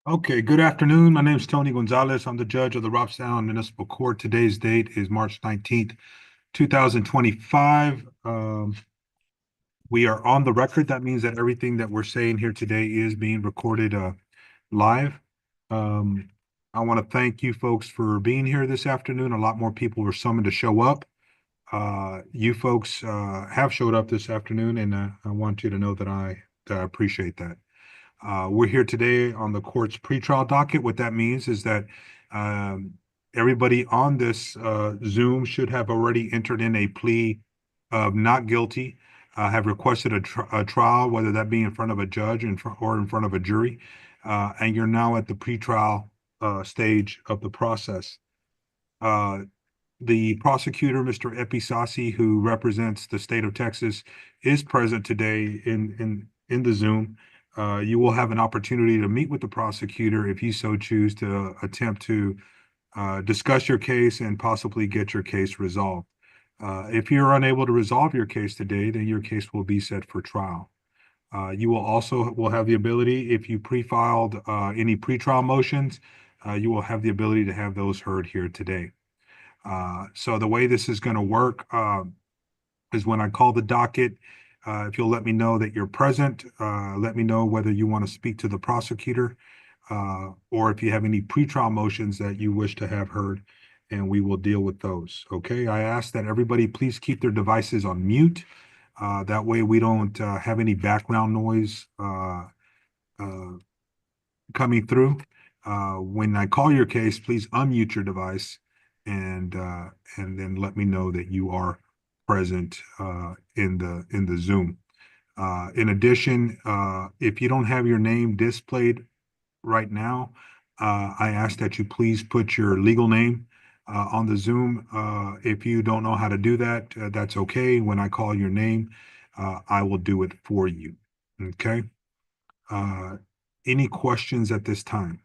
Okay, good afternoon. My name is Tony Gonzalez. I'm the judge of the Robstown Municipal Court. Today's date is March 19th, 2025. We are on the record. That means that everything that we're saying here today is being recorded live. Um, I want to thank you folks for being here this afternoon. A lot more people were summoned to show up. You folks have showed up this afternoon, and I want you to know that I appreciate that. We're here today on the court's pretrial docket. What that means is that um, everybody on this Zoom should have already entered in a plea of not guilty, have requested a trial, whether that be in front of a judge or in front of a jury, and you're now at the pretrial stage of the process. Uh, the prosecutor, Mr. Episasi, who represents the state of Texas, is present today in the Zoom. You will have an opportunity to meet with the prosecutor if you so choose to attempt to discuss your case and possibly get your case resolved. If you're unable to resolve your case today, then your case will be set for trial. You will have the ability, if you pre-filed any pretrial motions, you will have the ability to have those heard here today. So the way this is going to work is when I call the docket, if you'll let me know that you're present, let me know whether you want to speak to the prosecutor or if you have any pretrial motions that you wish to have heard, and we will deal with those. Okay. I ask that everybody please keep their devices on mute. That way we don't have any background noise uh, coming through. When I call your case, please unmute your device and and then let me know that you are present in the Zoom. In addition, if you don't have your name displayed right now, I ask that you please put your legal name on the Zoom. If you don't know how to do that, that's okay. When I call your name, I will do it for you. Okay. Uh, any questions at this time?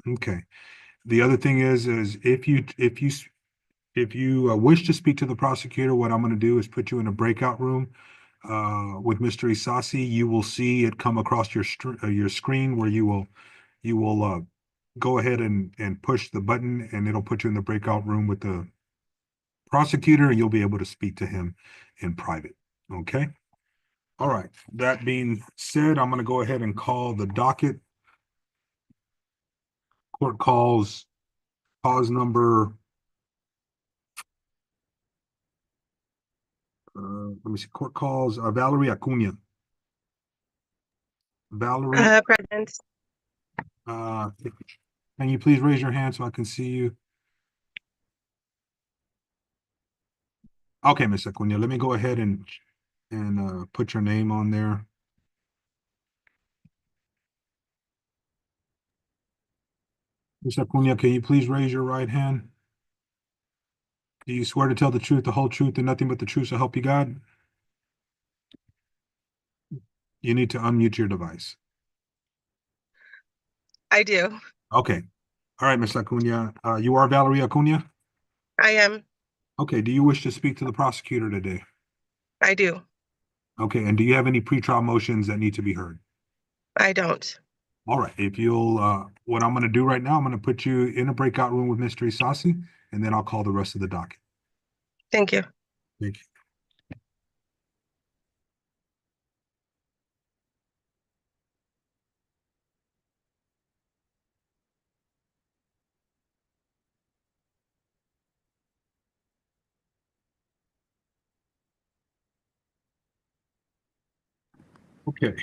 Okay. The other thing is if you wish to speak to the prosecutor, what I'm going to do is put you in a breakout room with Mr. Isasi. You will see it come across your screen where you will go ahead and push the button, and it'll put you in the breakout room with the prosecutor, and you'll be able to speak to him in private. Okay. All right. That being said, I'm going to go ahead and call the docket. Court calls cause number. Let me see. Court calls Valerie Acuna. Valerie, Present. uh, can you please raise your hand so I can see you? Okay, Miss Acuna, let me go ahead and put your name on there. Miss Acuna, can you please raise your right hand? Do you swear to tell the truth, the whole truth, and nothing but the truth, so help you God? You need to unmute your device. I do. Okay. All right, Miss Acuna. You are Valerie Acuna? I am. Okay. Do you wish to speak to the prosecutor today? I do. Okay. And do you have any pretrial motions that need to be heard? I don't. All right. If you'll, what I'm going to do right now, I'm going to put you in a breakout room with Mr. Isasi, and then I'll call the rest of the docket. Thank you. Thank you. Okay.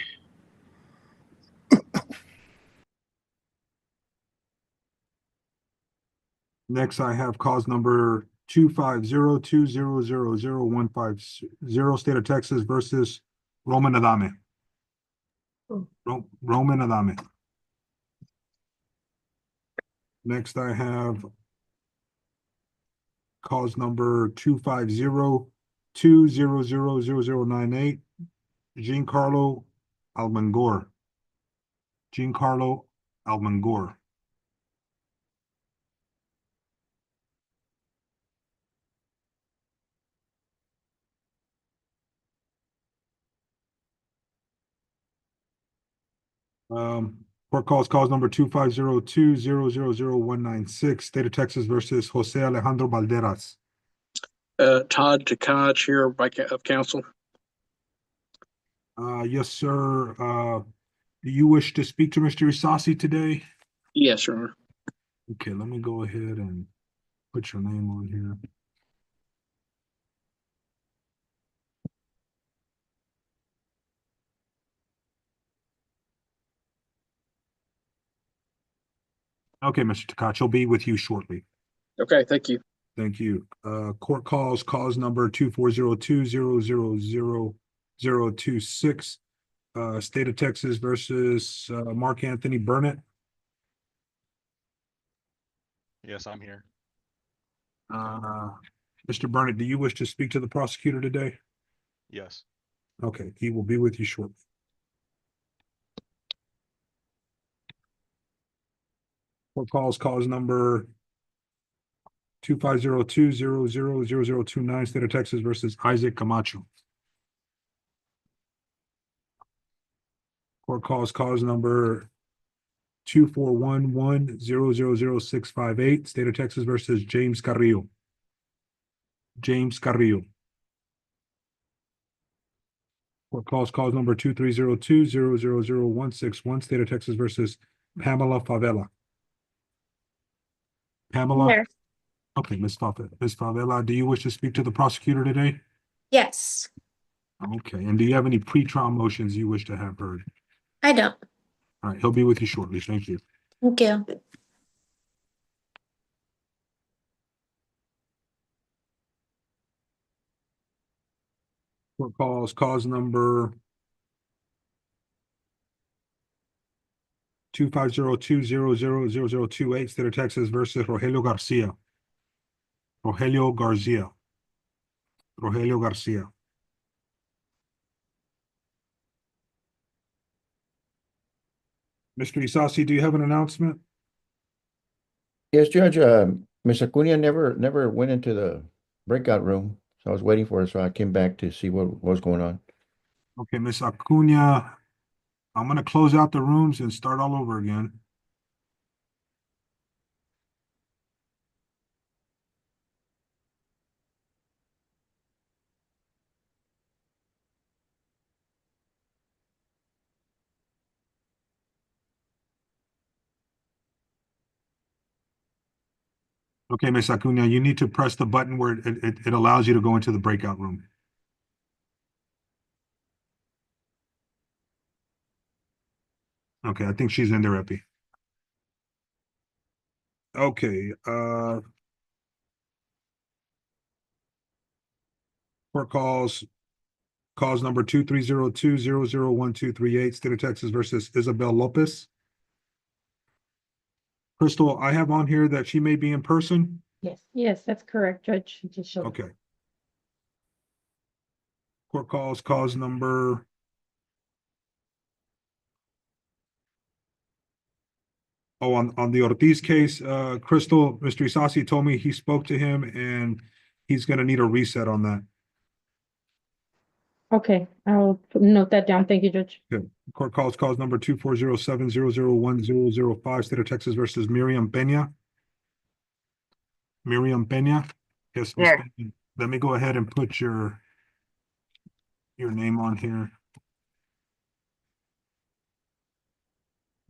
Next, I have cause number 25020000150, State of Texas versus Roman Adame. Roman Adame. Next, I have cause number 25020000098, Giancarlo Almangor. Giancarlo Almangor. Court calls cause number 25020000196, State of Texas versus Jose Alejandro Balderas. Todd Takaj here of counsel. Yes, sir. Do you wish to speak to Mr. Isasi today? Yes, Your Honor. Okay, let me go ahead and put your name on here. Okay, Mr. Takach, he'll be with you shortly. Okay, thank you. Thank you. Court calls cause number 24020000026, State of Texas versus Mark Anthony Burnett. Yes, I'm here. Mr. Burnett, do you wish to speak to the prosecutor today? Yes. Okay, he will be with you shortly. Court calls cause number 25020000029, State of Texas versus Isaac Camacho. Court calls cause number 24110000658, State of Texas versus James Carrillo. James Carrillo. Court calls cause number 23020000161, State of Texas versus Pamela Favela. Pamela? Here. Okay, Ms. Favela, do you wish to speak to the prosecutor today? Yes, Okay, and do you have any pre-trial motions you wish to have heard? I don't. All right, he'll be with you shortly. Thank you. Thank you. Court calls cause number 25020000028, State of Texas versus Rogelio Garcia. Rogelio Garcia. Rogelio Garcia. Mr. Isasi, do you have an announcement? Yes, Judge, Ms. Acuna never went into the breakout room, so I was waiting for her, so I came back to see what was going on. Okay, Ms. Acuna, I'm gonna close out the rooms and start all over again. Okay, Ms. Acuna, you need to press the button where it allows you to go into the breakout room. Okay, I think she's in there, Epi. Okay, court calls cause number 23020001238, State of Texas versus Isabel Lopez. Crystal, I have on here that she may be in person. Yes, that's correct, Judge. She just showed. Okay. Court calls cause number on the Ortiz case, Crystal, Mr. Isasi told me he spoke to him and he's gonna need a reset on that. Okay, I'll note that down. Thank you, Judge. Court calls cause number 24070010005, State of Texas versus Miriam Peña. Miriam Peña. Yes, Ms. Here. Peña. Let me go ahead and put your name on here.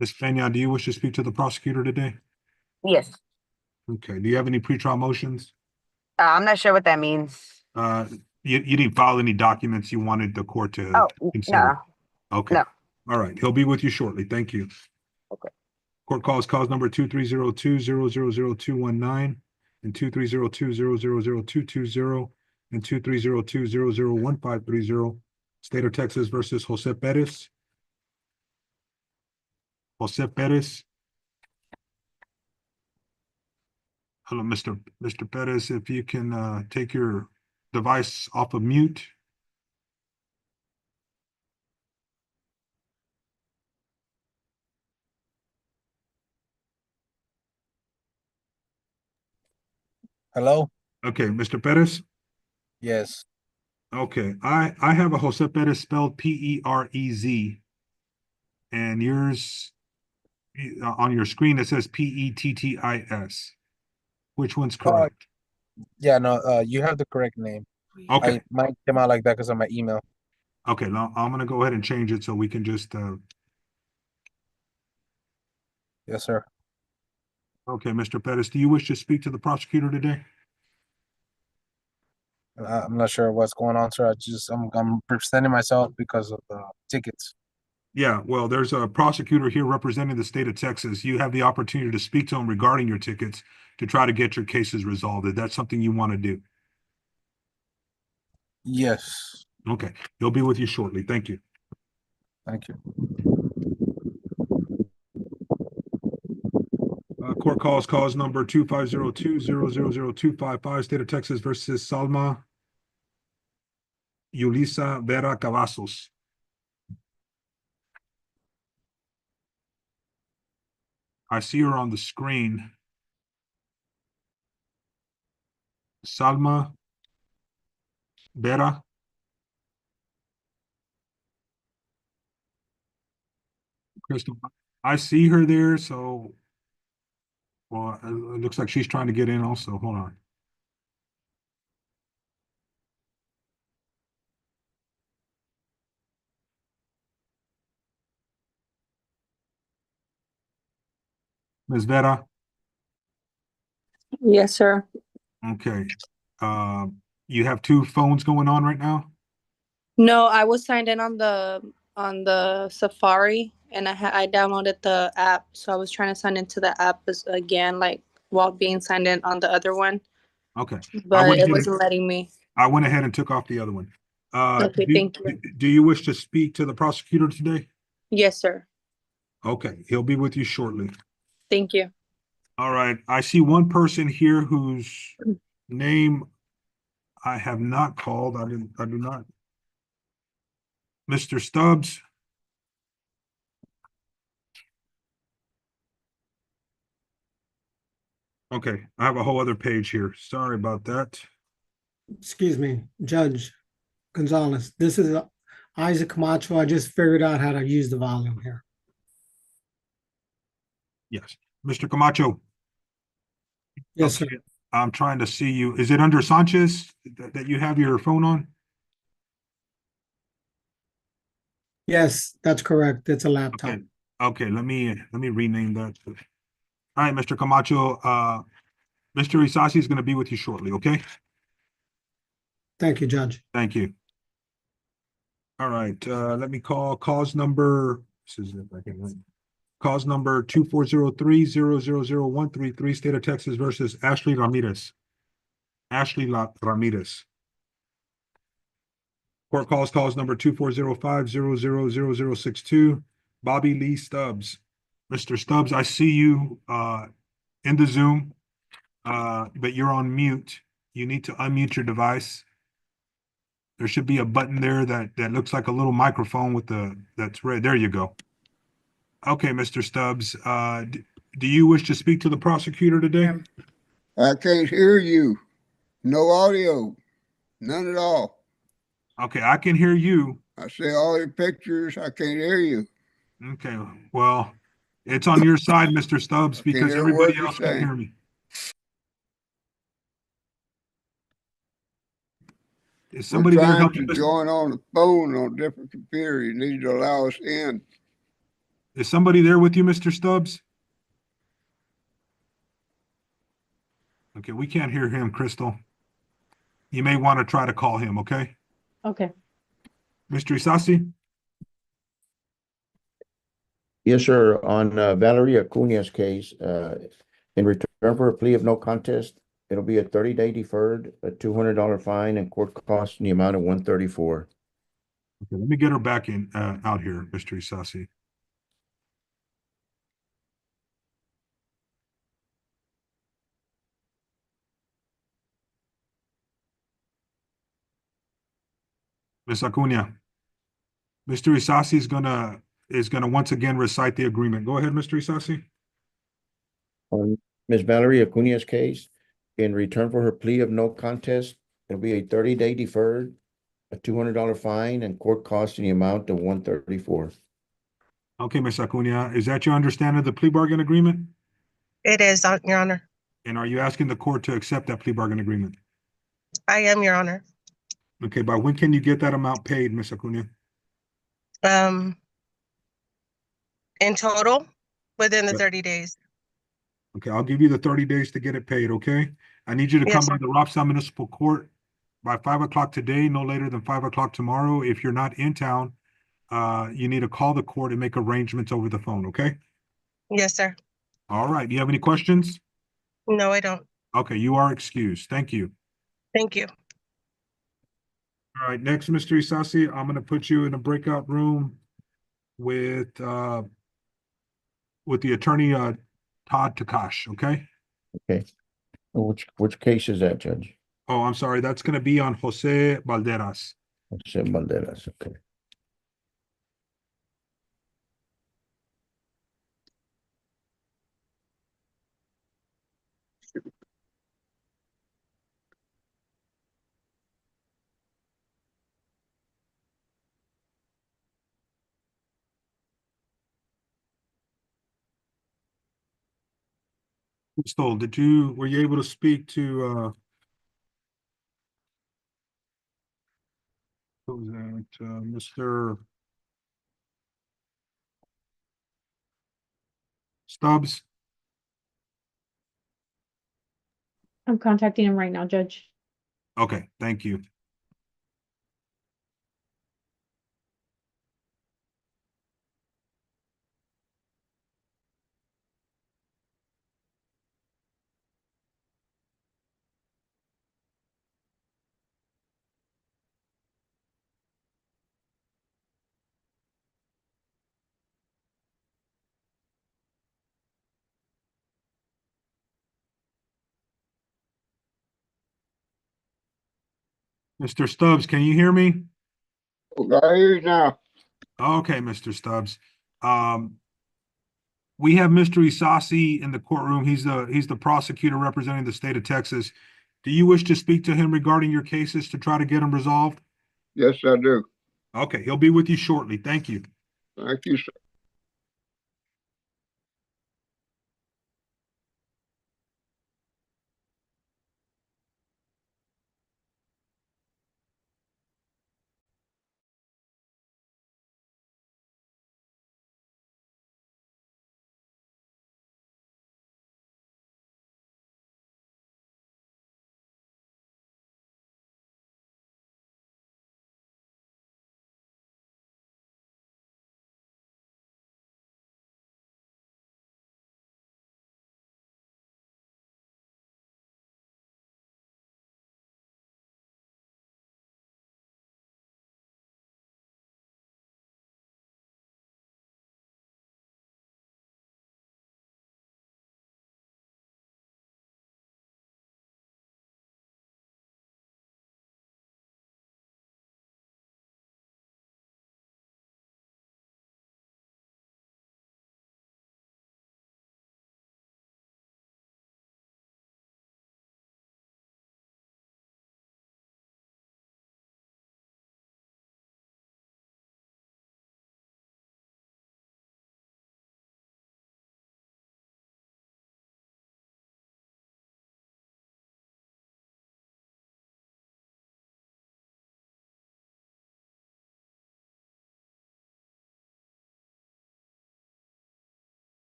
Ms. Peña, do you wish to speak to the prosecutor today? Yes. Okay, do you have any pretrial motions? I'm not sure what that means. You didn't file any documents you wanted the court to Oh, consider? no. Okay. No. All right, he'll be with you shortly. Thank you. Okay. Court calls cause number 23020000219 and 23020000220 and 23020001530, State of Texas versus Jose Perez. Jose Perez. Hello, Mr. Perez, if you can take your device off of mute. Hello? Okay, Mr. Perez. Yes. Okay, I have a Jose Perez spelled Perez, and yours On your screen, it says Pettis. Which one's correct? Yeah, no, you have the correct name. Okay, Mine came out like that because of my email. okay, now I'm gonna go ahead and change it so we can just, Yes, sir. okay, Mr. Pettis, do you wish to speak to the prosecutor today? I'm not sure what's going on, sir. I'm presenting myself because of the tickets. Yeah, well, there's a prosecutor here representing the state of Texas. You have the opportunity to speak to him regarding your tickets to try to get your cases resolved. If that's something you want to do. Yes, Okay, he'll be with you shortly. Thank you. thank you. Court calls cause number 2502-000-255, State of Texas versus Salma Yulisa Vera Cavazos. I see her on the screen. Salma Vera. Crystal, I see her there, so well, it looks like she's trying to get in also. Hold on. Ms. Vera, Yes, sir. okay. You have two phones going on right now? No, I was signed in on the Safari, and I downloaded the app, so I was trying to sign into the app again, like while being signed in on the other one, Okay. but it wasn't letting me. I went ahead and took off the other one. Okay, thank you. Do you wish to speak to the prosecutor today? Yes, sir. Okay, he'll be with you shortly. Thank you. All right, I see one person here whose name I have not called. I do not. Mr. Stubbs. Okay, I have a whole other page here. Sorry about that. Excuse me, Judge Gonzalez. This is Isaac Camacho. I just figured out how to use the volume here. Yes, Mr. Camacho. Yes, sir. Okay, I'm trying to see you. Is it under Sanchez that you have your phone on? Yes, that's correct. It's a laptop. Okay, okay, let me rename that. All right, Mr. Camacho, Mr. Isasi is going to be with you shortly, okay? Thank you, Judge. Thank you. All right, let me call cause number, this is if I can write. Cause number 24030000133, State of Texas versus Ashley Ramirez. Ramirez. Court calls cause number 24050000062, Bobby Lee Stubbs. Mr. Stubbs, I see you in the Zoom, but you're on mute. You need to unmute your device. There should be a button there that looks like a little microphone with that's red. There you go. Okay, Mr. Stubbs, do you wish to speak to the prosecutor today? I can't hear you. No audio. None at all. Okay, I can hear you. I see all your pictures. I can't hear you. Okay, well, it's on your side, Mr. Stubbs, I can't because hear a everybody word you're else can saying. hear me. Is We're somebody there trying helping? to join on the phone on different computers. You need to allow us in. Is somebody there with you, Mr. Stubbs? Okay, we can't hear him, Crystal. You may want to try to call him, okay? Okay. Mr. Isasi? Yes, sir. On Valerie Acuña's case, in return for a plea of no contest, it'll be a 30-day deferred, a $200 fine, and court costs in the amount of $134. Okay, let me get her back in out here, Mr. Isasi. Ms. Acuña. Mr. Isasi is gonna once again recite the agreement. Go ahead, Mr. Isasi. On Ms. Valerie Acuña's case, in return for her plea of no contest, it'll be a 30-day deferred, a $200 fine, and court costs in the amount of $134. Okay, Ms. Acuna, is that your understanding of the plea bargain agreement? It is, Your Honor. And are you asking the court to accept that plea bargain agreement? I am, Your Honor. Okay, by when can you get that amount paid, Ms. Acuna? Um, in total, within the Yeah. 30 days. Okay, I'll give you the 30 days to get it paid, okay? I need you to come Yes, by sir. the Robstown Municipal Court by 5 o'clock today, no later than 5 o'clock tomorrow. If you're not in town, you need to call the court and make arrangements over the phone, okay? Yes, sir. All right, do you have any questions? No, I don't. Okay, you are excused. Thank you. Thank you. All right, next, Mr. Isasi, I'm gonna put you in a breakout room with the attorney, Todd Takash, okay? Okay. Which case is that, Judge? Oh, I'm sorry, that's gonna be on Jose Valderas. Jose Banderas, okay. Stoll, were you able to speak to, what was that, Mr. Stubbs? I'm contacting him right now, Judge. Okay, thank you. Mr. Stubbs, can you hear me? I hear you now. Okay, Mr. Stubbs. We have Mr. Isasi in the courtroom. He's the prosecutor representing the state of Texas. Do you wish to speak to him regarding your cases to try to get them resolved? Yes, I do. Okay, he'll be with you shortly. Thank you. Thank you, sir.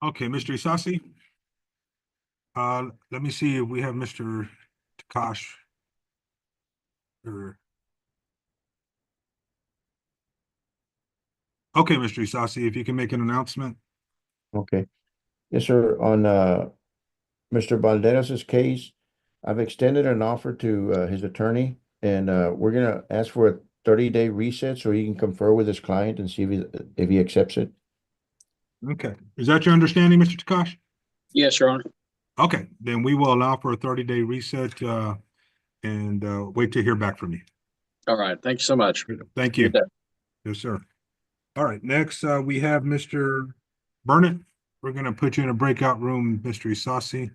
Okay, Mr. Isasi? Let me see if we have Mr. Takash. Or okay, Mr. Isasi, if you can make an announcement. Okay. Yes, sir. On Mr. Valderez's case, I've extended an offer to his attorney, and we're gonna ask for a 30-day reset so he can confer with his client and see if he accepts it. Okay, is that your understanding, Mr. Takash? Yes, Your Honor. Okay, then we will allow for a 30-day reset and wait to hear back from you. All right. Thank you so much. Thank you. Good day. Yes, sir. All right, next we have Mr. Burnett. We're gonna put you in a breakout room, Mr. Isasi.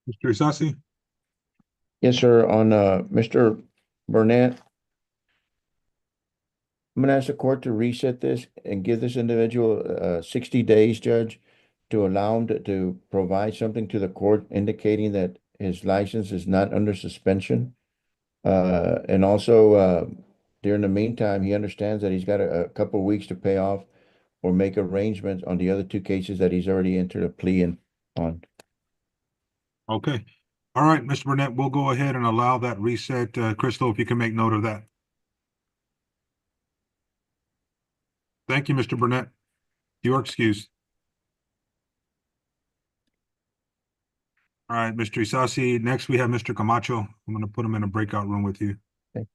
Mr. Isasi? Yes, sir. On Mr. Burnett, I'm gonna ask the court to reset this and give this individual 60 days, Judge, to allow him to provide something to the court indicating that his license is not under suspension. And also, during the meantime, he understands that he's got a couple of weeks to pay off or make arrangements on the other two cases that he's already entered a plea in on. Okay. All right, Mr. Burnett, we'll go ahead and allow that reset. Crystal, if you can make note of that. Thank you, Mr. Burnett. You are excused. All right, Mr. Isasi. Next, we have Mr. Camacho. I'm going to put him in a breakout room with you. Okay.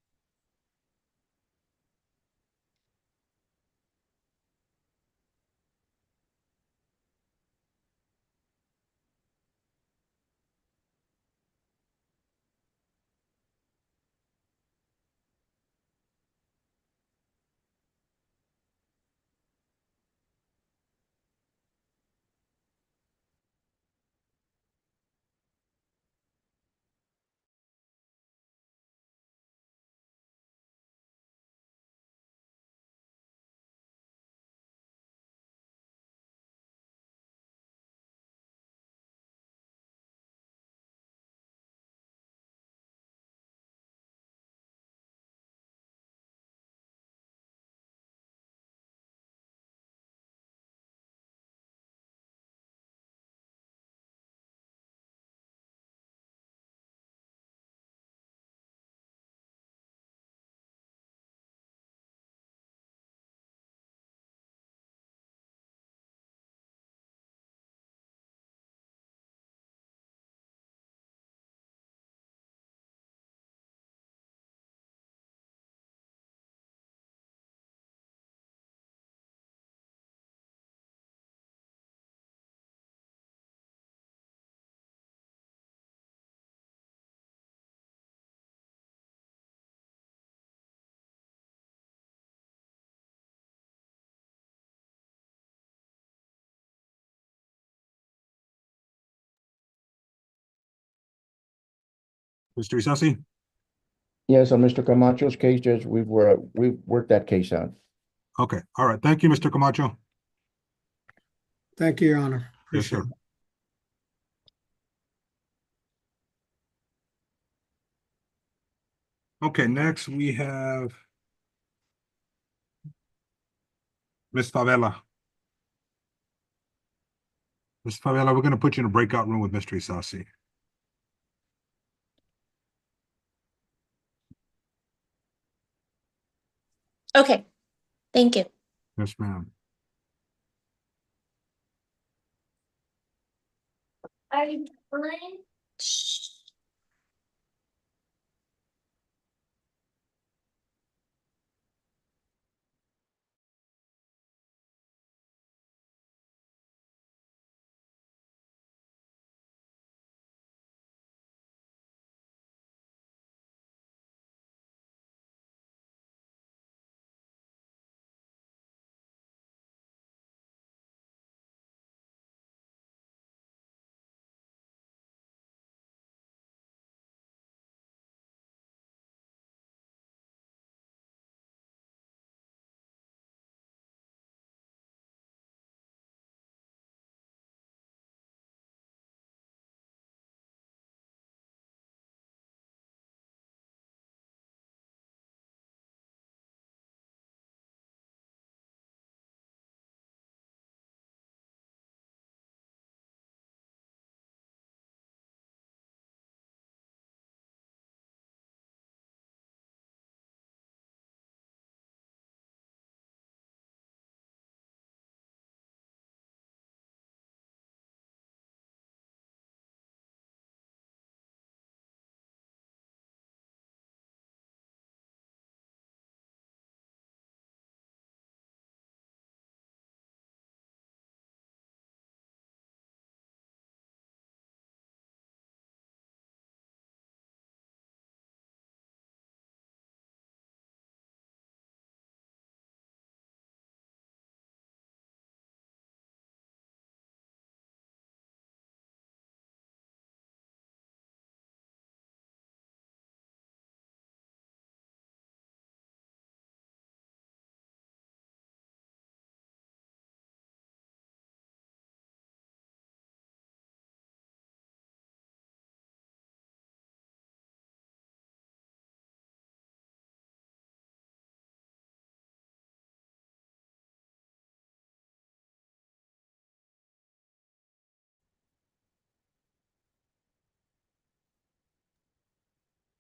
Mr. Isasi? Yes, on Mr. Camacho's case, Judge, we've worked that case out. Okay. All right. Thank you, Mr. Camacho. Thank you, Your Honor. Yes, Appreciate sir. it. Okay, next we have Ms. Favela. Ms. Favela, we're going to put you in a breakout room with Mr. Isasi. Okay, thank you. Yes, ma'am. I'm fine.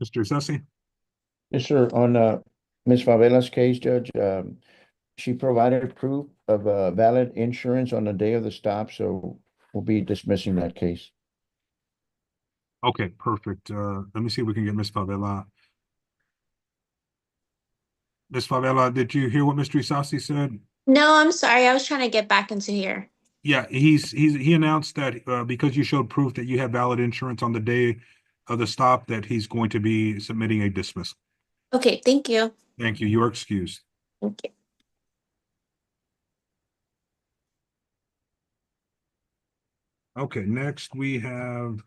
Mr. Sessi? Yes, sir. On Ms. Favela's case, Judge, she provided proof of valid insurance on the day of the stop, so we'll be dismissing that case. Okay, perfect. Let me see if we can get Ms. Favela. Ms. Favela, did you hear what Mr. Isasi said? No, I'm sorry. I was trying to get back into here. Yeah, he announced that because you showed proof that you have valid insurance on the day of the stop, that he's going to be submitting a dismissal. Okay, thank you. Thank you. You are excused. Thank you. Okay, next we have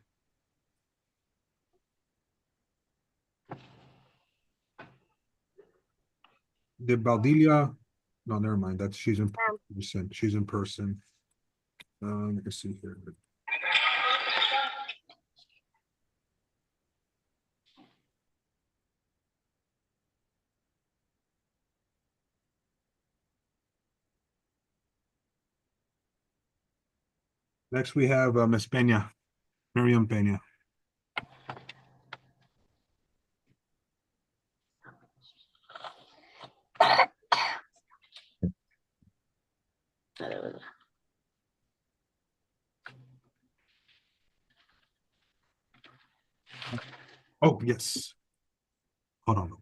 the Baldilia. No, never mind. That's she's in person. She's in person. Let me see here. Next we have Miss Peña, Miriam Peña. Oh, yes. Hold on.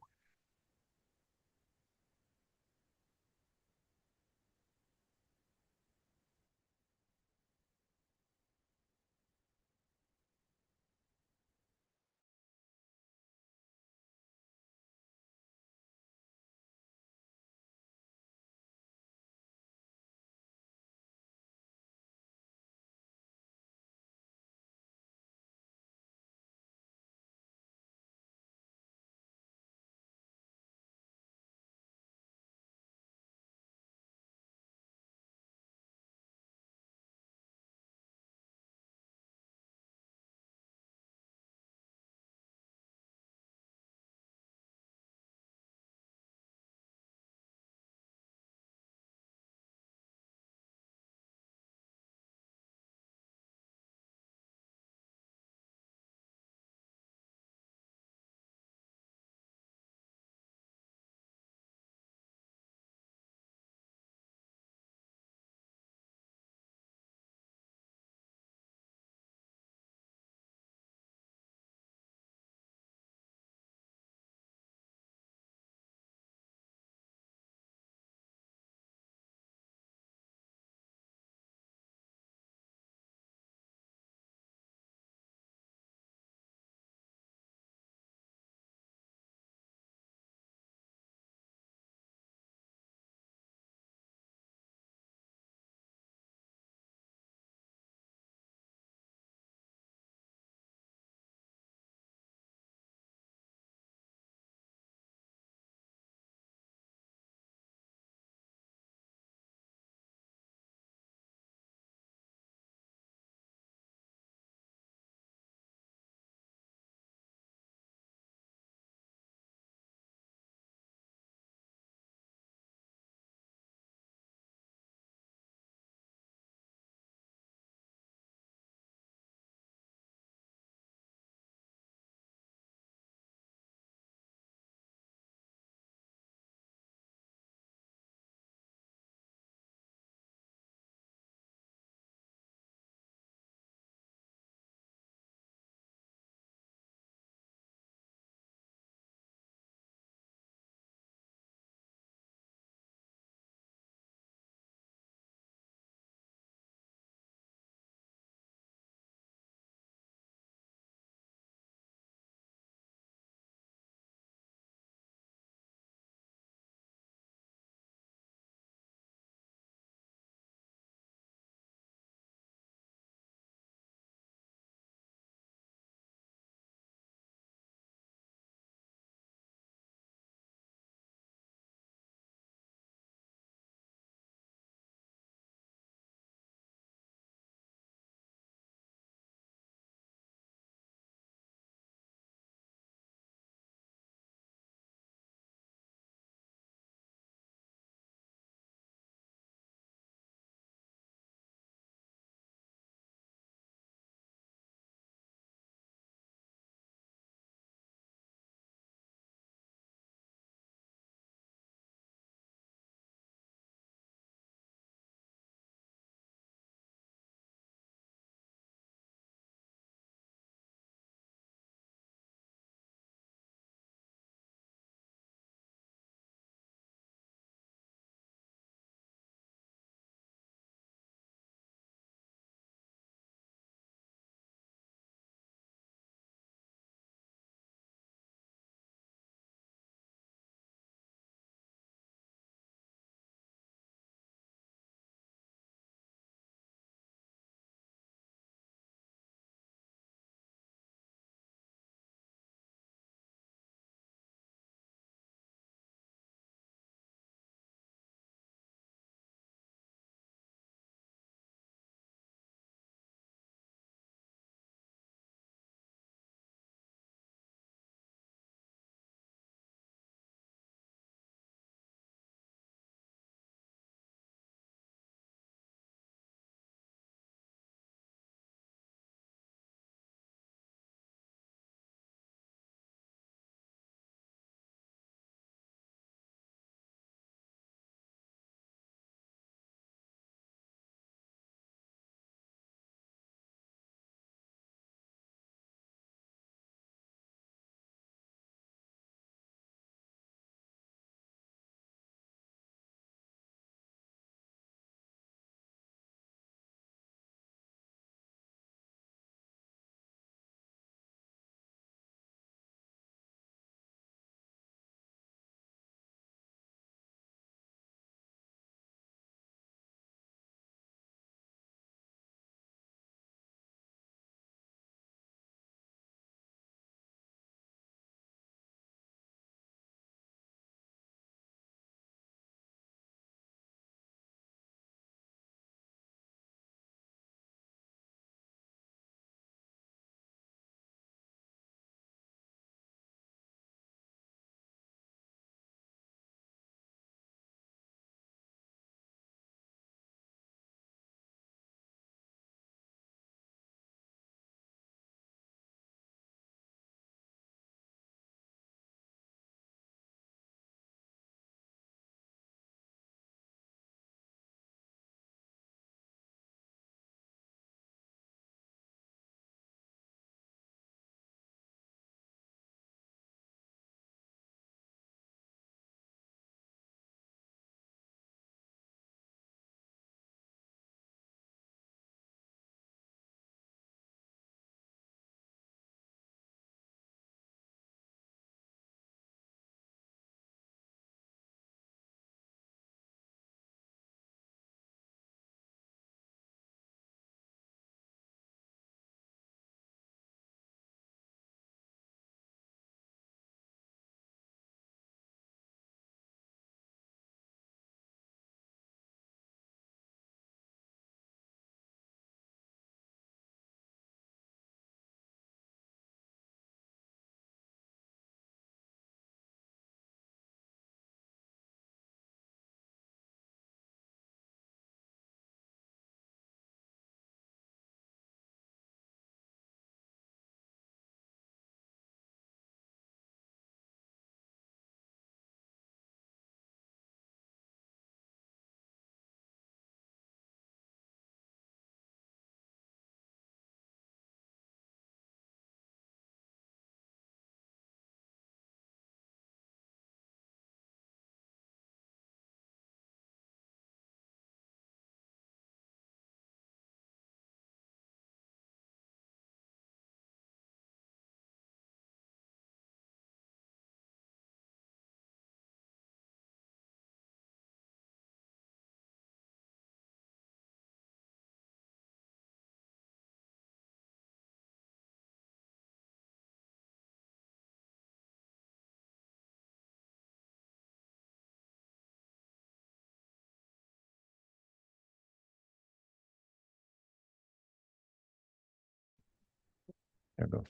There you go.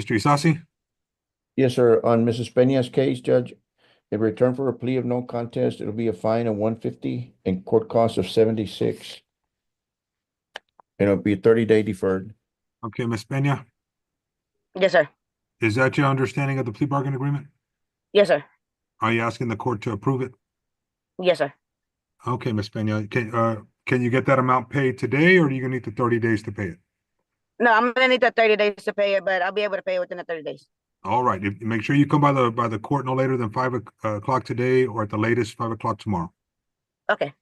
Mr. Isasi? Yes, sir. On Mrs. Peña's case, Judge, in return for a plea of no contest, it'll be a fine of 150 and court costs of 76. And it'll be a 30-day deferred. Okay, Ms. Peña, Yes, sir. is that your understanding of the plea bargain agreement? Yes, sir. Are you asking the court to approve it? Yes, sir. Okay, Ms. Peña, can you get that amount paid today, or are you gonna need the 30 days to pay it? No, I'm gonna need the 30 days to pay it, but I'll be able to pay it within the 30 days. All right, make sure you come by the court no later than 5 o'clock today, or at the latest 5 o'clock tomorrow. Okay,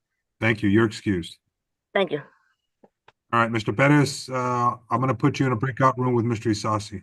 Thank you. You're excused. thank you. All right, Mr. Perez, I'm gonna put you in a breakout room with Mr. Isasi.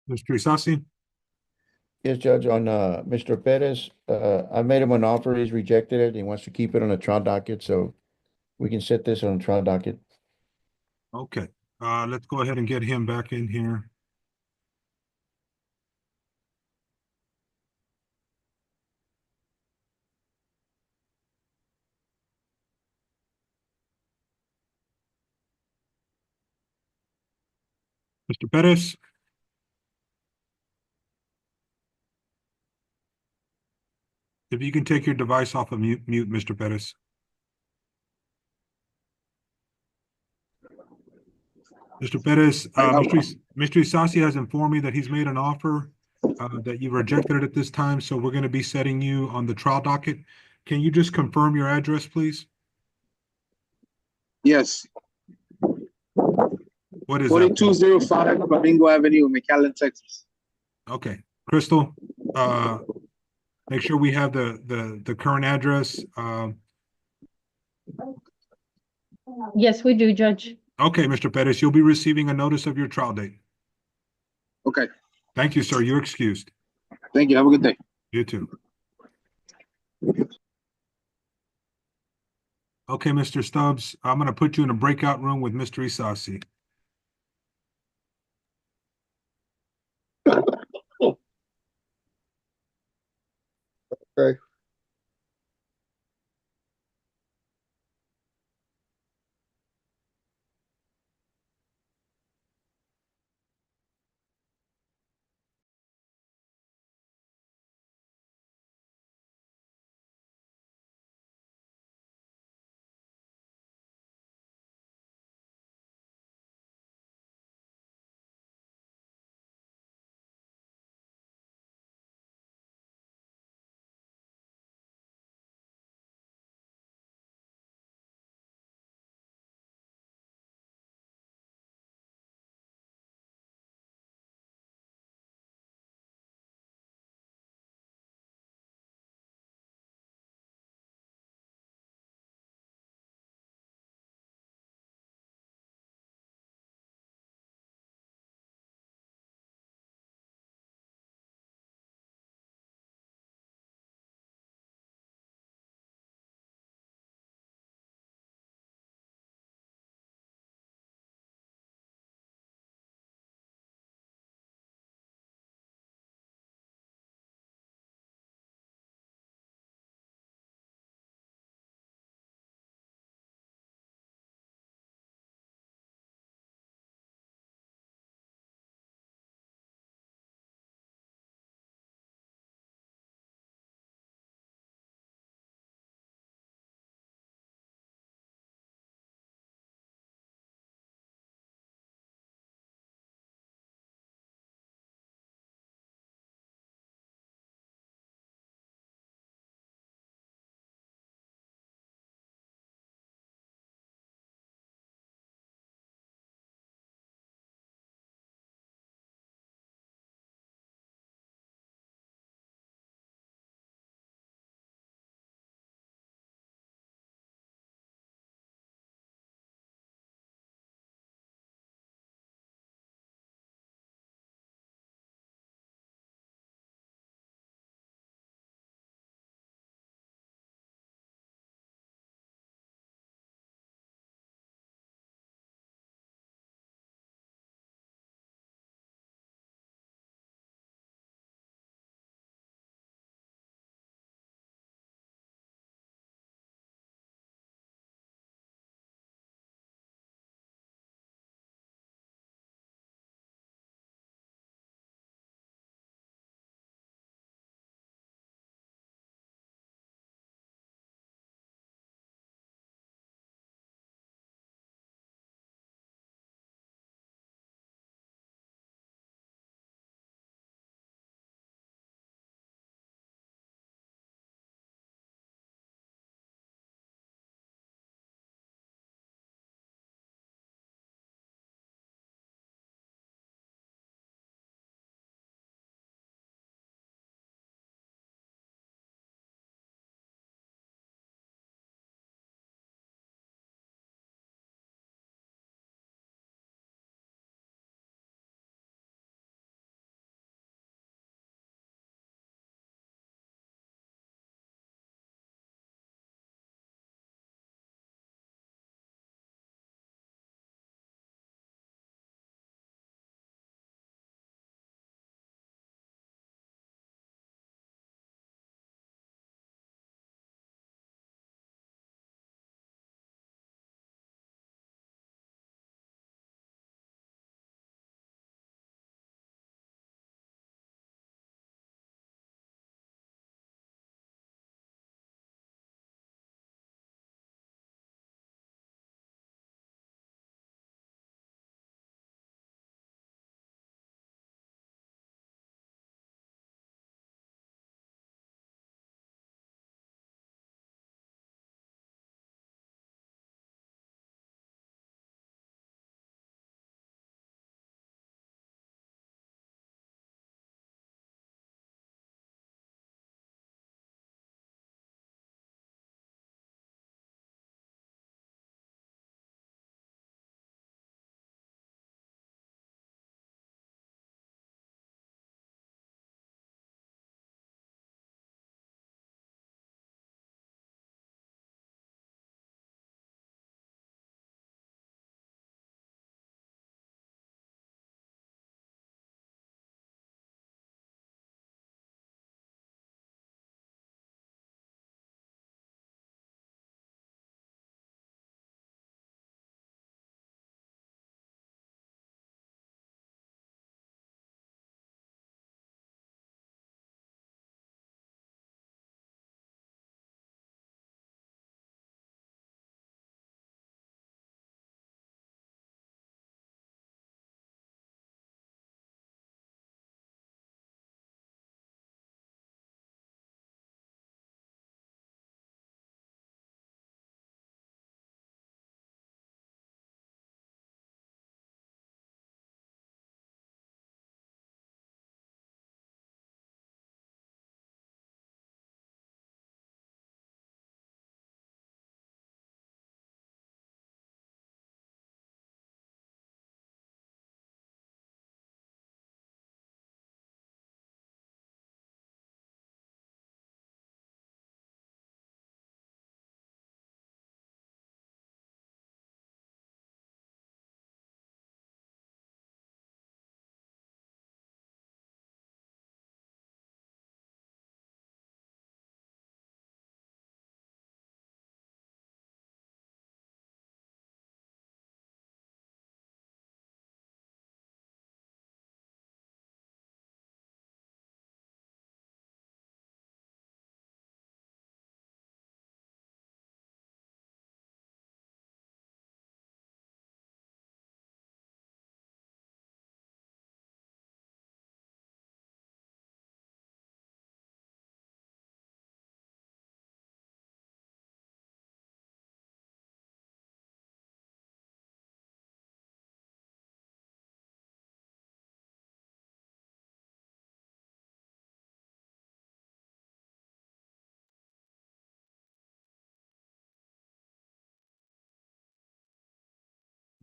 Mr. Isasi? Yes, Judge, on Mr. Perez, I made him an offer, he's rejected it, he wants to keep it on the trial docket, so we can set this on the trial docket. Okay, let's go ahead and get him back in here. Mr. Perez? If you can take your device off of mute, Mr. Perez. Mr. Perez, Mr. Isasi has informed me that he's made an offer, that you've rejected it at this time, so we're gonna be setting you on the trial docket. Can you just confirm your address, please? Yes, What is that? 4205 Flamingo Avenue, McAllen, Texas. Okay, Crystal, make sure we have the current address. Yes, we do, Judge. Okay, Mr. Perez, you'll be receiving a notice of your trial date. Okay, Thank you, sir. You're excused. thank you. Have a good day. You too. Okay, Mr. Stubbs, I'm gonna put you in a breakout room with Mr. Isasi. Okay.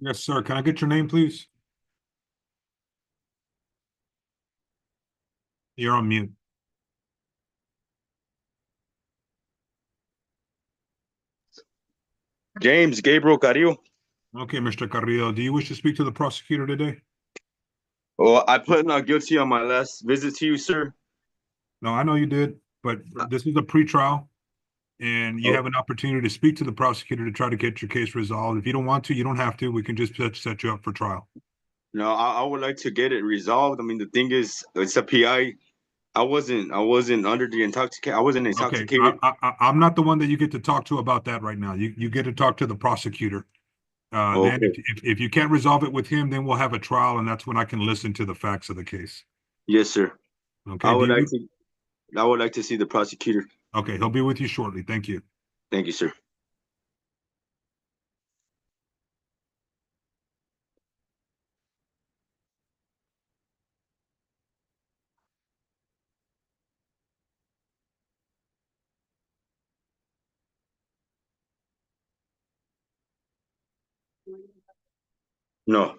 Yes, sir. Can I get your name, please? You're on mute. James Gabriel Carrillo. Okay, Mr. Carrillo, do you wish to speak to the prosecutor today? Well, I pled not guilty on my last visit to you, sir. No, I know you did, but this is a pretrial, and you Oh. have an opportunity to speak to the prosecutor to try to get your case resolved. If you don't want to, you don't have to. We can just set you up for trial. No, I would like to get it resolved. I mean, the thing is, it's a PI. I wasn't under the intoxication. I wasn't Okay, intoxicated. I'm not the one that you get to talk to about that right now. You get to talk to the prosecutor. Then Okay. if you can't resolve it with him, then we'll have a trial, and that's when I can listen to the facts of the case. Yes, sir. Okay, I would like to see the prosecutor. okay, he'll be with you shortly. Thank you. Thank you, sir. No.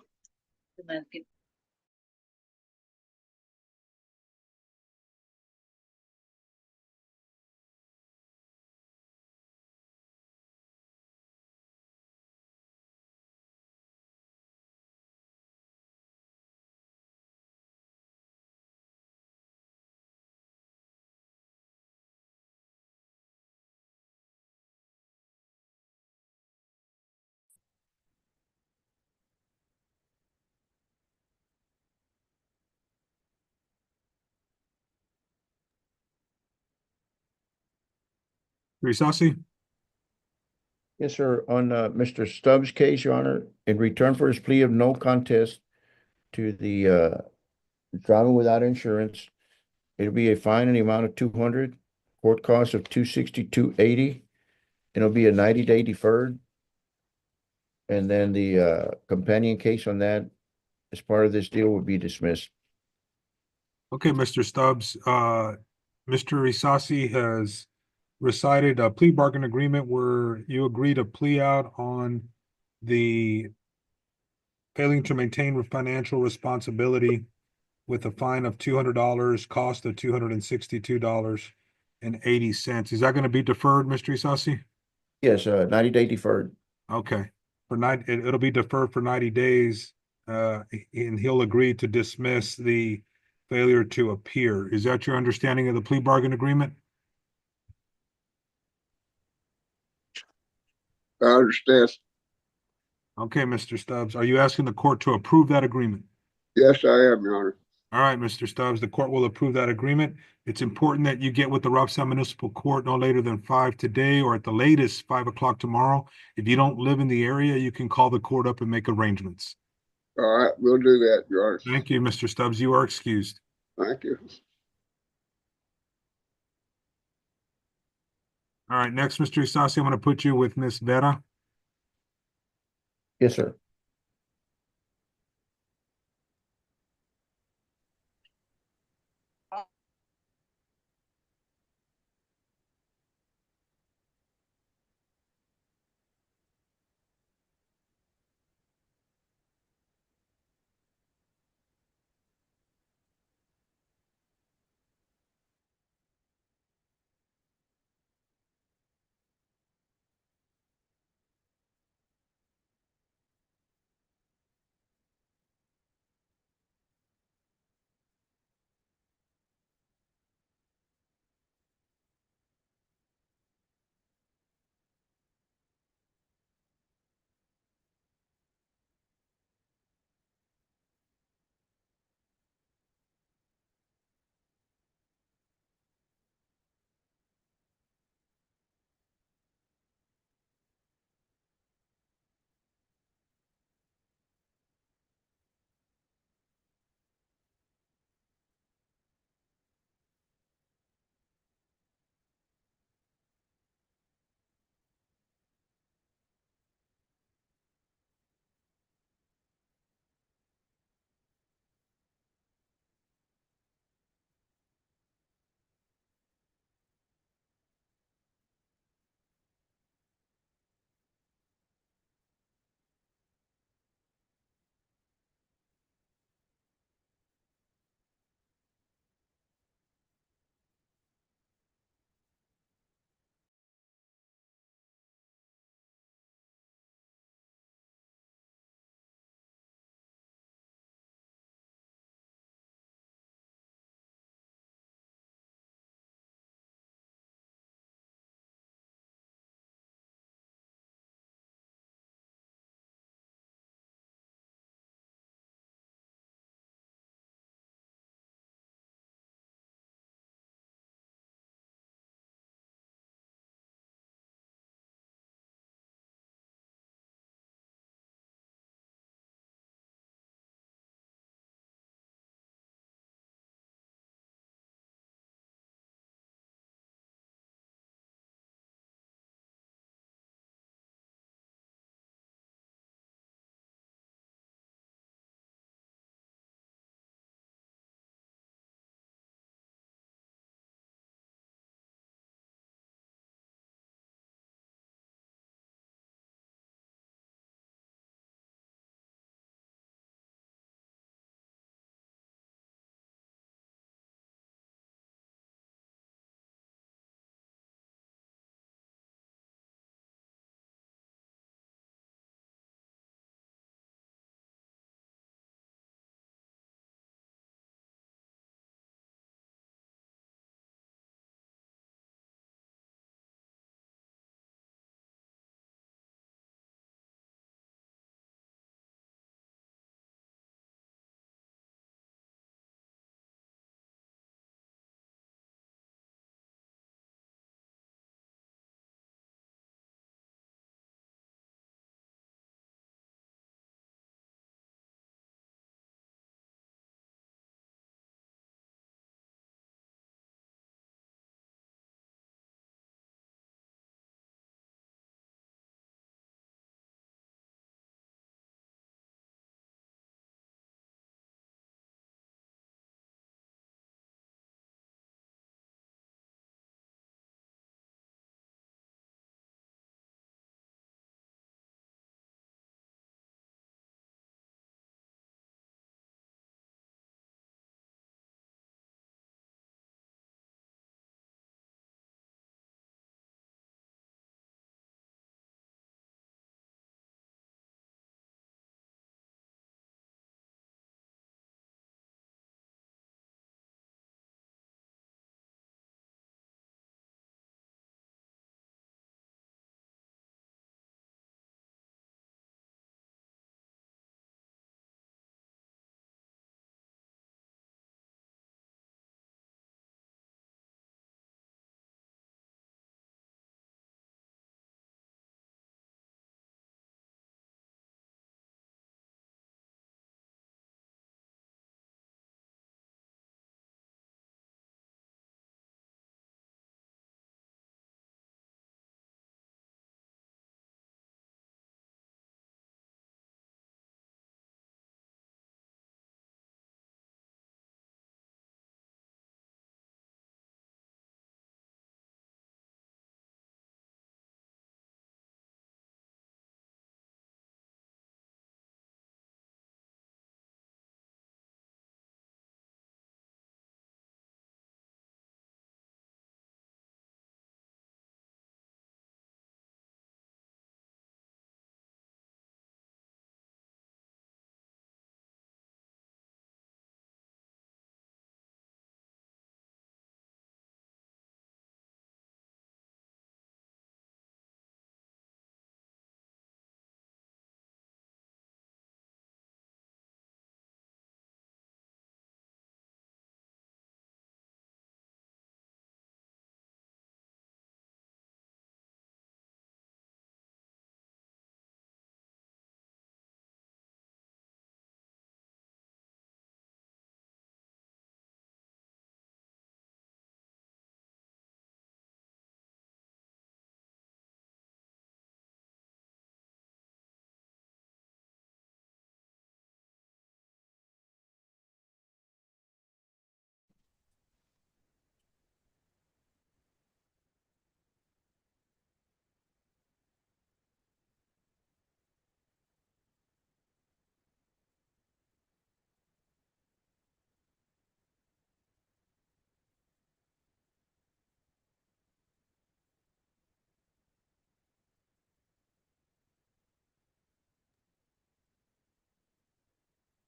Risasi? Yes, sir. On Mr. Stubbs' case, Your Honor, in return for his plea of no contest to the driving without insurance, it'll be a fine in the amount of 200, court cost of 262.80. It'll be a 90-day deferred. And then the companion case on that, as part of this deal, would be dismissed. Okay, Mr. Stubbs, Mr. Risasi has recited a plea bargain agreement where you agree to plea out on the failing to maintain financial responsibility with a fine of $200, cost of $262.80. Is that going to be deferred, Mr. Risasi? Yes, 90-day deferred. Okay, it'll be deferred for 90 days, and he'll agree to dismiss the failure to appear. Is that your understanding of the plea bargain agreement? I understand. Okay, Mr. Stubbs, are you asking the court to approve that agreement? Yes, I am, Your Honor. All right, Mr. Stubbs, the court will approve that agreement. It's important that you get with the Robstown Municipal Court no later than 5 today, or at the latest 5 o'clock tomorrow. If you don't live in the area, you can call the court up and make arrangements. All right, we'll do that, Your Honor. Thank you, Mr. Stubbs. You are excused. Thank you. All right, next, Mr. Isasi, I'm going to put you with Miss Vera. Yes, sir.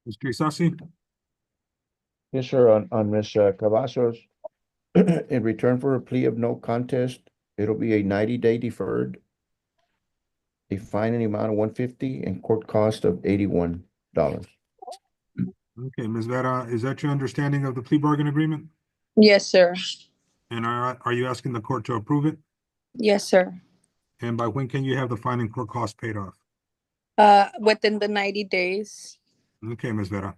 Mr. Isasi? Yes, sir, on Ms. Cavazos, in return for a plea of no contest, it'll be a 90-day deferred, a fine in the amount of 150 and court cost of $81. Okay, Ms. Vera, is that your understanding of the plea bargain agreement? Yes, sir. And are you asking the court to approve it? Yes, sir. And by when can you have the fine and court costs paid off? Within the 90 days. Okay, Ms. Vera.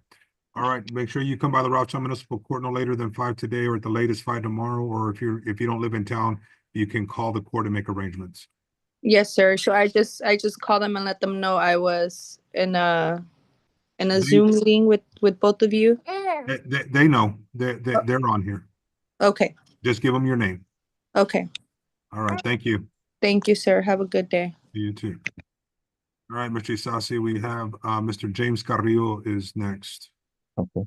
All right, make sure you come by the Rochester Municipal Court no later than 5 today, or at the latest 5 tomorrow, or if you don't live in town, you can call the court and make arrangements. Yes, sir. So I just call them and let them know I was in a They- Zoom meeting with both of you. They know, they're on here. Okay. Just give them your name. Okay. All right, thank you. Thank you, sir. Have a good day. You too. All right, Mr. Isasi, we have Mr. James Carrillo is next. Okay.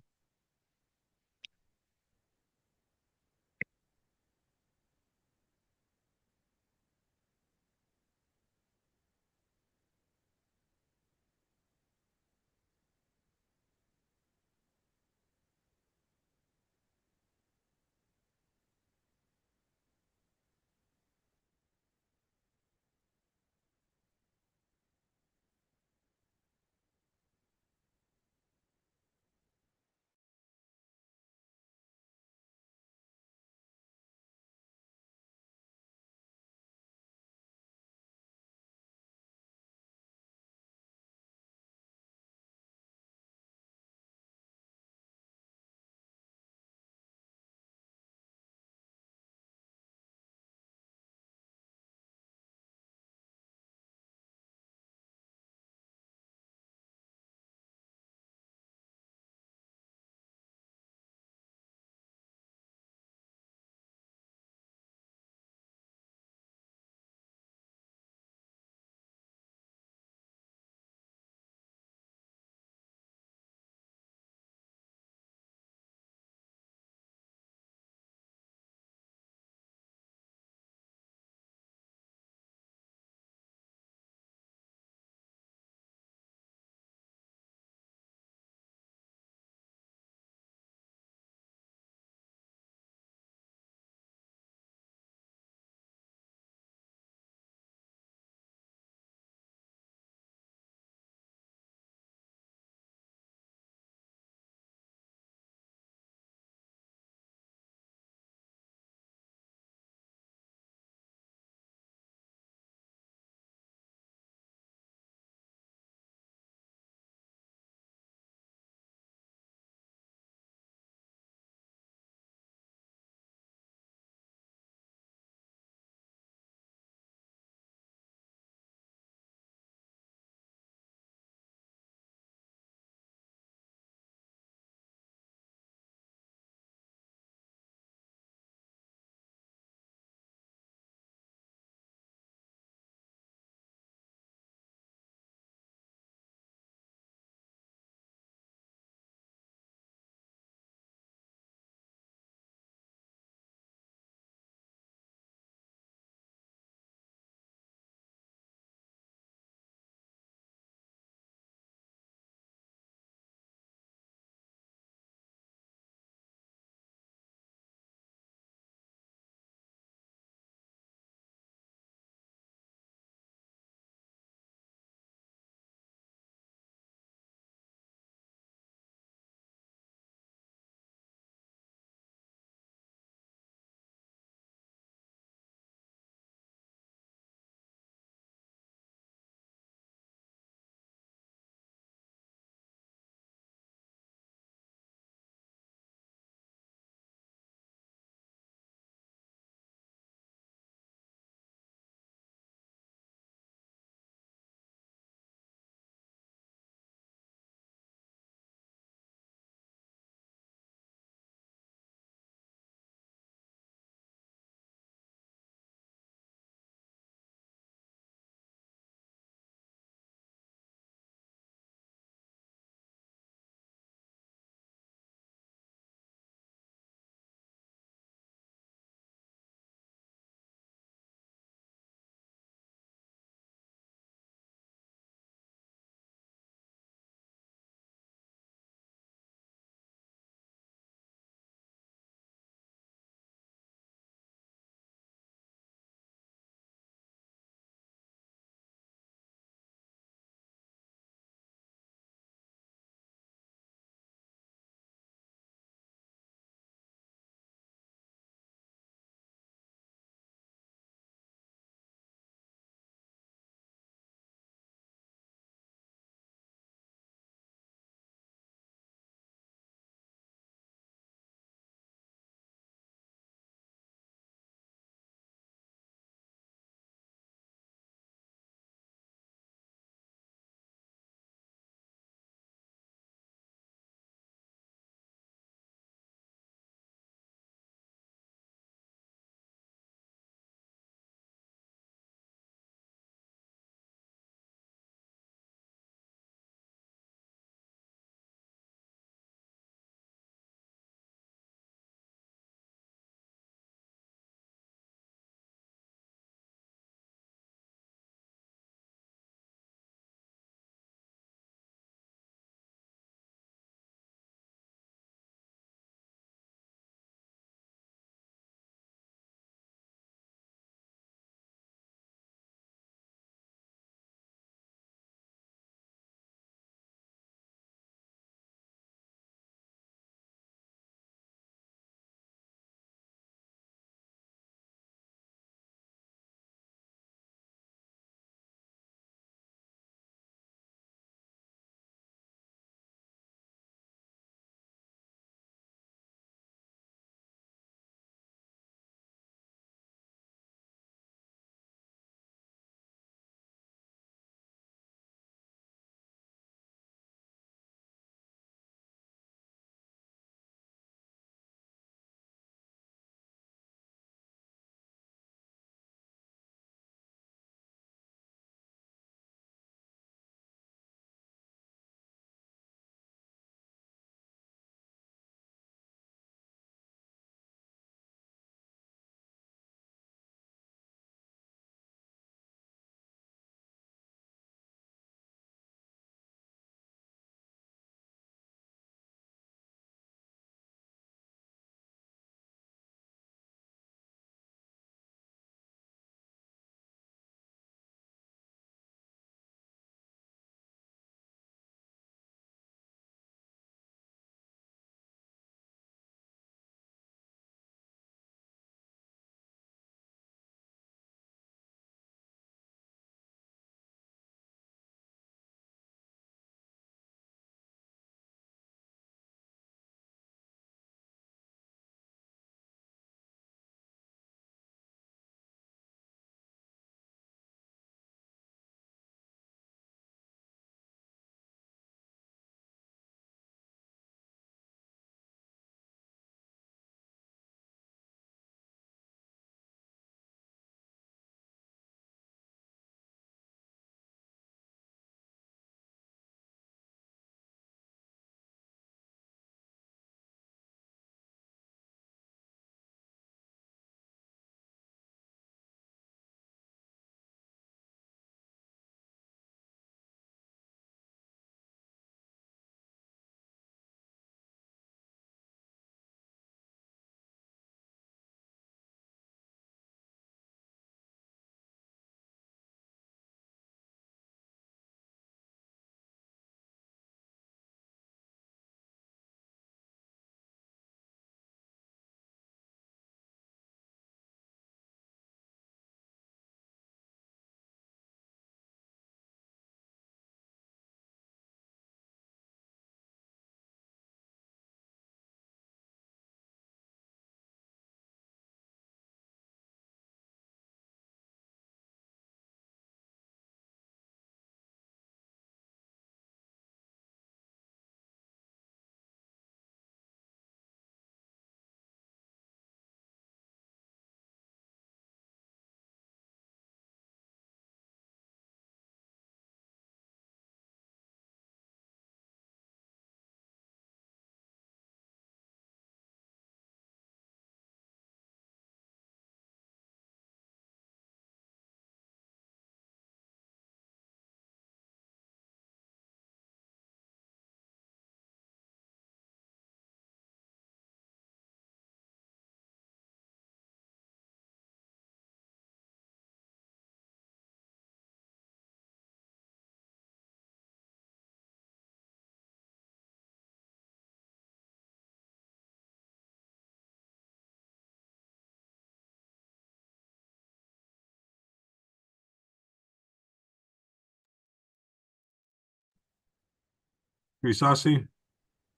Isasi?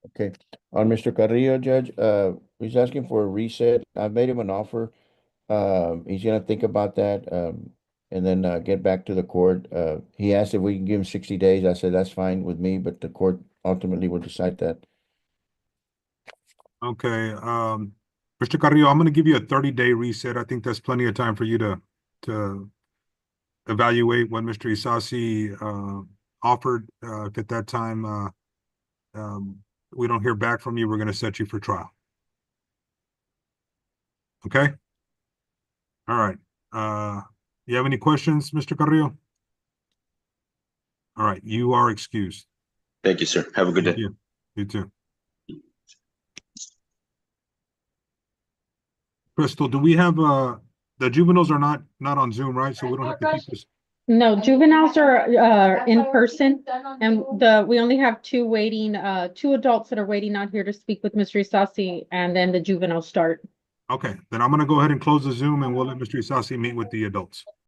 Okay, on Mr. Carrillo, Judge, he's asking for a reset. I made him an offer. He's gonna think about that, and then, get back to the court. He asked if we can give him 60 days. I said, that's fine with me, but the court ultimately will decide that. Okay, Mr. Carrillo, I'm gonna give you a 30-day reset. I think that's plenty of time for you to evaluate what Mr. Isasi offered. If at that time we don't hear back from you, we're gonna set you for trial. Okay? All right. You have any questions, Mr. Carrillo? All right, you are excused. Thank you, sir. Have a good Thank day. you. You too. Crystal, do we have the juveniles are not on Zoom, right? So we don't have to keep this. No, juveniles are in person, and we only have two waiting, two adults that are waiting out here to speak with Mr. Isasi, and then the juveniles start. Okay, then I'm gonna go ahead and close the Zoom and we'll let Mr. Isasi meet with the adults.